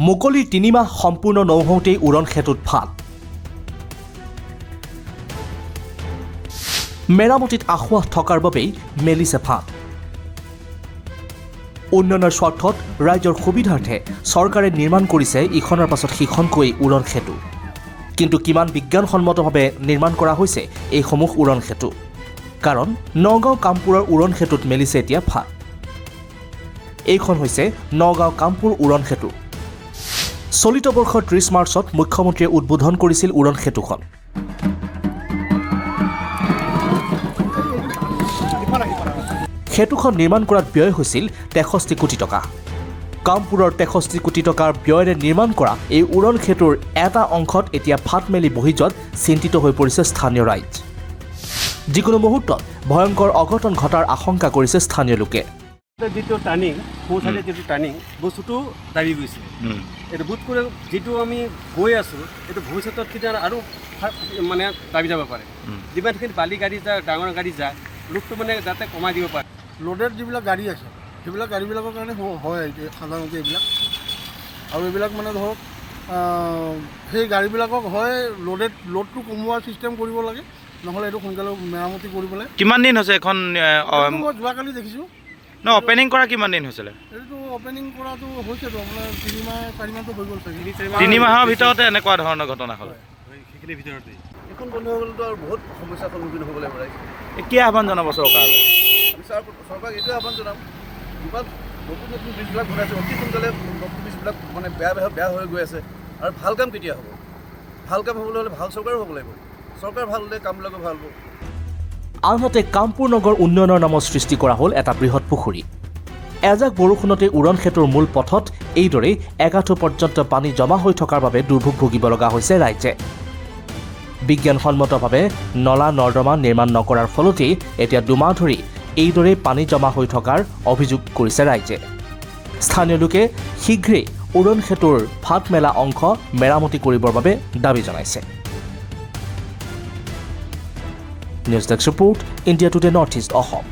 মুকলিৰ ৩ মাহ সম্পূৰ্ণ নহওঁতেই উৰণ সেতুত ফাট। মেৰামতিত আখুৱাহ থকাৰ বাবেই মেলিছে ফাট। উন্নয়নৰ স্বাৰ্থত ৰাইজৰ সুবিধাৰ্থে চৰকাৰে নিৰ্মাণ কৰিছে ইখনৰ পাছত সিখনকৈ উৰণ সেতু। কিন্তু কিমান বিজ্ঞানসন্মতভাৱে নিৰ্মাণ কৰা হৈছে এইসমূহ উৰণ সেতু? কাৰণ নগাঁও কামপুৰৰ উৰণ সেতুত মেলিছে এতিয়া ফাট। এইখন হৈছে নগাঁও কামপুৰ উৰণ সেতু। চলিত বৰ্ষৰ ৩০ মাৰ্চত মুখ্যমন্ত্ৰীয়ে উদ্বোধন কৰিছিল উৰণ সেতুখন। সেতুখন নিৰ্মাণ কৰাত ব্যয় হৈছিল ৬৩ কোটি টকা। কামপুৰৰ ৬৩ কোটি টকাৰ ব্যয়েৰে নিৰ্মাণ কৰা এই উৰণ সেতুৰ এটা অংশত এতিয়া ফাট মেলি বহি যোৱাত চিন্তিত হৈ পৰিছে স্থানীয় ৰাইজ। যিকোনো মুহূৰ্তত ভয়ংকৰ অঘটন ঘটাৰ আশংকা কৰিছে স্থানীয় লোকে। যিটো টাৰ্ণিং সোঁচাইডে যিটো টাৰ্ণিং বস্তুটো দাবি গৈছে, এইটো বোধ কৰি যিটো আমি গৈ আছোঁ এইটো ভৱিষ্যতত কেতিয়া আৰু মানে দাবি যাব পাৰে। যিমানখিনি বালি গাড়ী যায়, ডাঙৰ গাড়ী যায়, লোকটো মানে যাতে কমাই দিব পাৰে। লোডেড যিবিলাক গাড়ী আছে সেইবিলাক গাড়ীবিলাকৰ কাৰণে হয় সাধাৰণতে এইবিলাক। আৰু এইবিলাক মানে ধৰক সেই গাড়ীবিলাকক হয় লোডটো কমোৱাৰ ছিষ্টেম কৰিব লাগে, নহ'লে এইটো সোনকালে মেৰামতি কৰিবলৈ। কিমান দিন হৈছে এখন? মই যোৱাকালি দেখিছোঁ। অপেনিং কৰা কিমান দিন হৈছিলে? এইটো অপেনিং কৰাটো হৈছেতো আপোনাৰ ৩ মাহ ৪ মাহটো হৈ গ'ল চাগে। ৩ মাহৰ ভিতৰতে এনেকুৱা ধৰণৰ ঘটনা হ'ল। সেইখিনিৰ ভিতৰতে এইখন বন্ধ হৈ গ'লেতো আৰু বহুত সমস্যাৰ সন্মুখীন হ'ব লাগিব ৰাইজ। কি আহ্বান জনাব চৰকাৰলৈ? আমি চৰকাৰক এইটোৱে আহ্বান জনাম, যিমান নতুন নতুন ব্ৰিজবিলাক বনাইছে অতি সোনকালে নতুন ব্ৰিজবিলাক মানে বেয়া হৈ গৈ আছে। আৰু ভাল কাম কেতিয়া হ'ব? ভাল কাম হ'বলৈ হ'লে ভাল চৰকাৰো হ'ব লাগিব। চৰকাৰ ভাল হ'লে কামবিলাকো ভাল হ'ব। আনহাতে কামপুৰ নগৰ উন্নয়নৰ নামত সৃষ্টি কৰা হ'ল এটা বৃহৎ পুখুৰী। এজাক বৰষুণতে উৰণ সেতুৰ মূল পথত এইদৰেই এগাঁঠু পৰ্যন্ত পানী জমা হৈ থকাৰ বাবে দুৰ্ভোগ ভুগিব লগা হৈছে ৰাইজে। বিজ্ঞানসন্মতভাৱে নলা নৰ্দমা নিৰ্মাণ নকৰাৰ ফলতেই এতিয়া ২ মাহ ধৰি এইদৰেই পানী জমা হৈ থকাৰ অভিযোগ কৰিছে ৰাইজে। স্থানীয় লোকে শীঘ্ৰেই উৰণ সেতুৰ ফাট মেলা অংশ মেৰামতি কৰিবৰ বাবে দাবী জনাইছে। News desk report, India today north east Assam.